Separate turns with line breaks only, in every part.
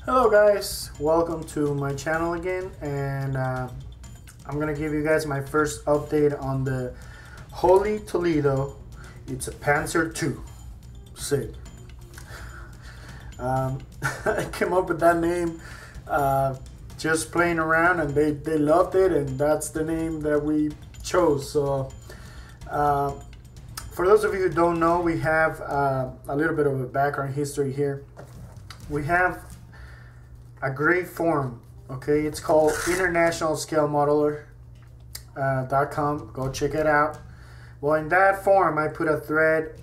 Hello guys, welcome to my channel again, and I'm gonna give you guys my first update on the Holy Toledo. It's a Panzer II. Sick. I came up with that name just playing around, and they loved it, and that's the name that we chose. So for those of you who don't know, we have a little bit of a background history here. We have a great forum, okay? It's called internationalscalemodeler.com. Go check it out. Well, in that forum, I put a thread,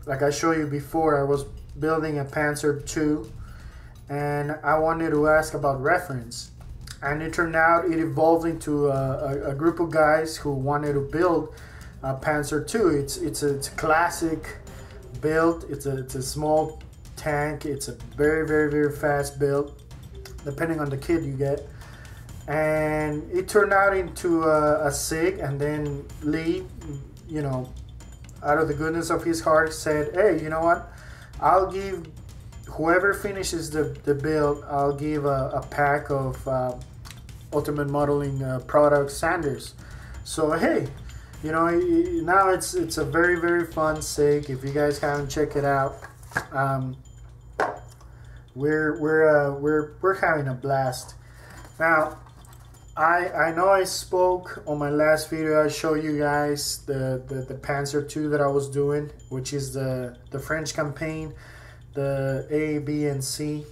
like I showed you before. I was building a Panzer II, and I wanted to ask about reference. And it turned out it evolved into a group of guys who wanted to build a Panzer II. It's a classic build. It's a small tank. It's a very fast build, depending on the kit you get. And it turned out into a SIG, and then Lee, you know, out of the goodness of his heart, said, hey, you know what, I'll give whoever finishes the build, I'll give a pack of Ultimate Modeling product sanders. So hey, you know, now it's a very fun SIG. If you guys haven't checked it out, we're having a blast. Now, I know I spoke on my last video. I showed you guys the Panzer II that I was doing, which is the French campaign, the A, B, and C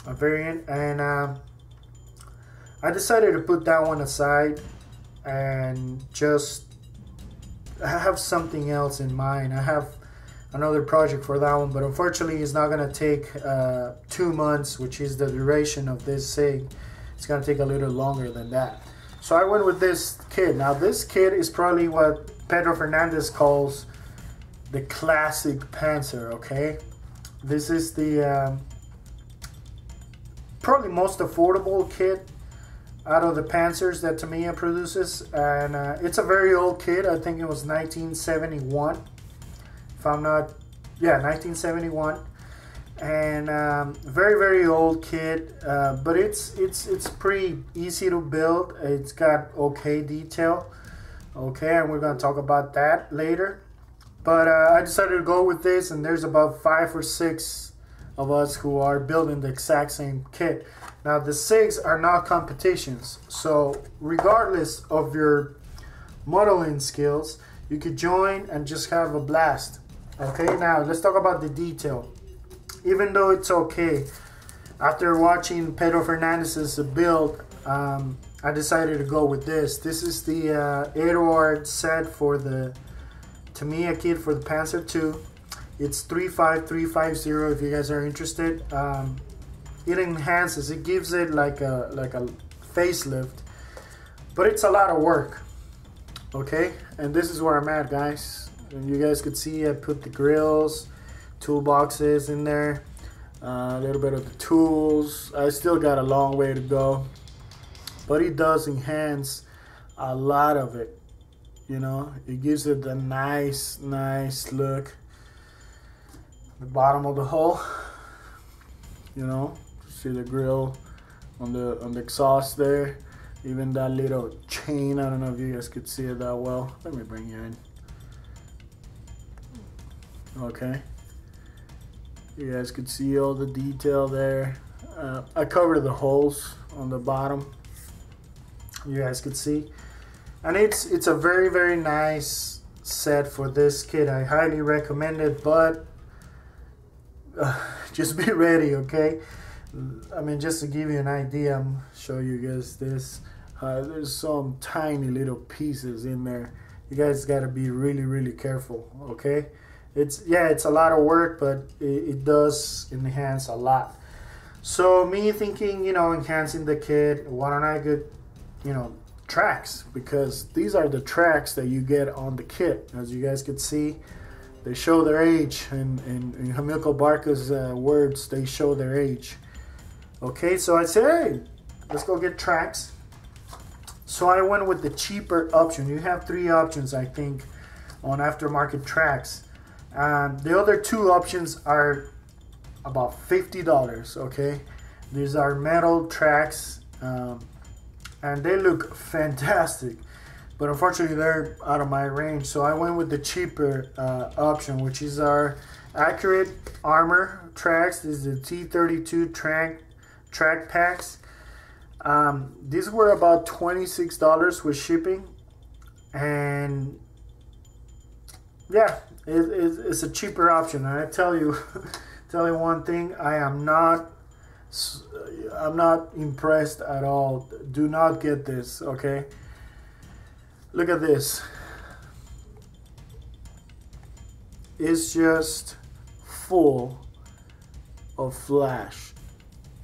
variant, and I decided to put that one aside and just have something else in mind. I have another project for that one, but unfortunately it's not gonna take 2 months, which is the duration of this SIG. It's gonna take a little longer than that. So I went with this kit. Now this kit is probably what Pedro Fernandez calls the classic Panzer, okay? This is the probably most affordable kit out of the Panzers that Tamiya produces, and it's a very old kit. I think it was 1971. If I'm not, yeah, 1971, and very old kit, but it's pretty easy to build. It's got okay detail, okay, and we're gonna talk about that later. But I decided to go with this, and there's about 5 or 6 of us who are building the exact same kit. Now the SIGs are not competitions, so regardless of your modeling skills, you could join and just have a blast. Okay, now let's talk about the detail. Even though it's okay, after watching Pedro Fernandez's build, I decided to go with this. This is the Eduard set for the Tamiya kit for the Panzer II. It's 35350 if you guys are interested. It enhances, it gives it like a facelift, but it's a lot of work. Okay, and this is where I'm at, guys. And you guys could see I put the grills, toolboxes in there, a little bit of the tools. I still got a long way to go, but it does enhance a lot of it. You know, it gives it a nice look. The bottom of the hull, you know, see the grill on the exhaust there. Even that little chain, I don't know if you guys could see it that well. Let me bring you in. Okay, you guys could see all the detail there. I covered the holes on the bottom, you guys could see, and it's a very nice set for this kit. I highly recommend it, but just be ready, okay? I mean, just to give you an idea, I'm show you guys this. There's some tiny little pieces in there. You guys got to be really careful, okay? It's a lot of work, but it does enhance a lot. So me thinking, you know, enhancing the kit, why don't I get, you know, tracks, because these are the tracks that you get on the kit. As you guys could see, they show their age, and in Hamilco Barca's words, they show their age. Okay, so I said, hey, let's go get tracks. So I went with the cheaper option. You have 3 options, I think, on aftermarket tracks. The other 2 options are about $50, okay? These are metal tracks, and they look fantastic, but unfortunately they're out of my range, so I went with the cheaper option, which is our Accurate Armor tracks. This is the T32 track packs. These were about $26 with shipping, and yeah, it's a cheaper option. And I tell you one thing, I'm not impressed at all. Do not get this, okay? Look at this. It's just full of flash.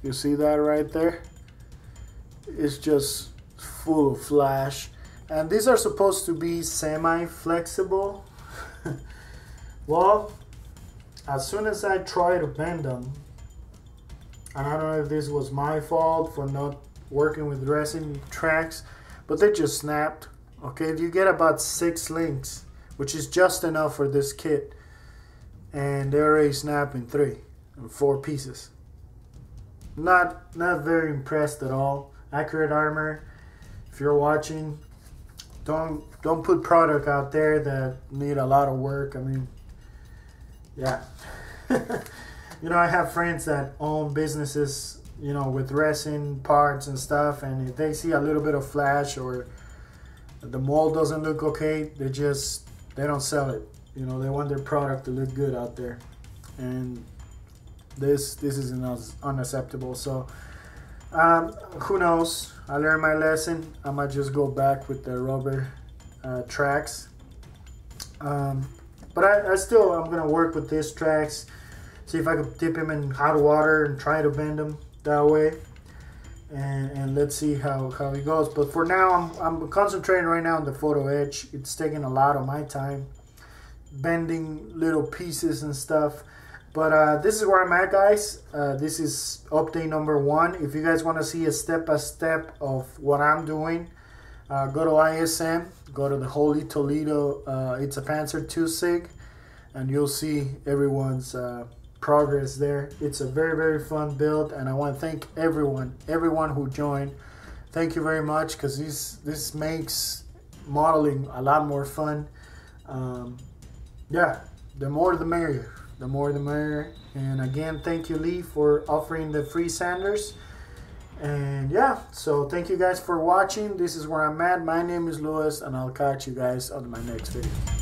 You see that right there? It's just full of flash. And these are supposed to be semi-flexible. Well, as soon as I try to bend them, and I don't know if this was my fault for not working with resin tracks, but they just snapped. Okay, you get about 6 links, which is just enough for this kit, and they already snap in 3 and 4 pieces. Not very impressed at all. Accurate Armor, if you're watching, don't put product out there that need a lot of work. I mean, yeah. You know, I have friends that own businesses, you know, with resin parts and stuff, and if they see a little bit of flash or the mold doesn't look okay, they don't sell it. You know, they want their product to look good out there, and this is unacceptable. So who knows? I learned my lesson. I might just go back with the rubber tracks, but I'm gonna work with these tracks, see if I could dip them in hot water and try to bend them that way, and let's see how it goes. But for now, I'm concentrating right now on the photo etch. It's taking a lot of my time bending little pieces and stuff. But this is where I'm at, guys. This is update number 1. If you guys want to see a step-by-step of what I'm doing, go to ISM, go to the Holy Toledo. It's a Panzer 2 SIG, and you'll see everyone's progress there. It's a very fun build, and I want to thank everyone who joined. Thank you very much, because this makes modeling a lot more fun. Yeah, the more the merrier. The more the merrier. And again, thank you, Lee, for offering the free sanders. And yeah, so thank you guys for watching. This is where I'm at. My name is Louis, and I'll catch you guys on my next video.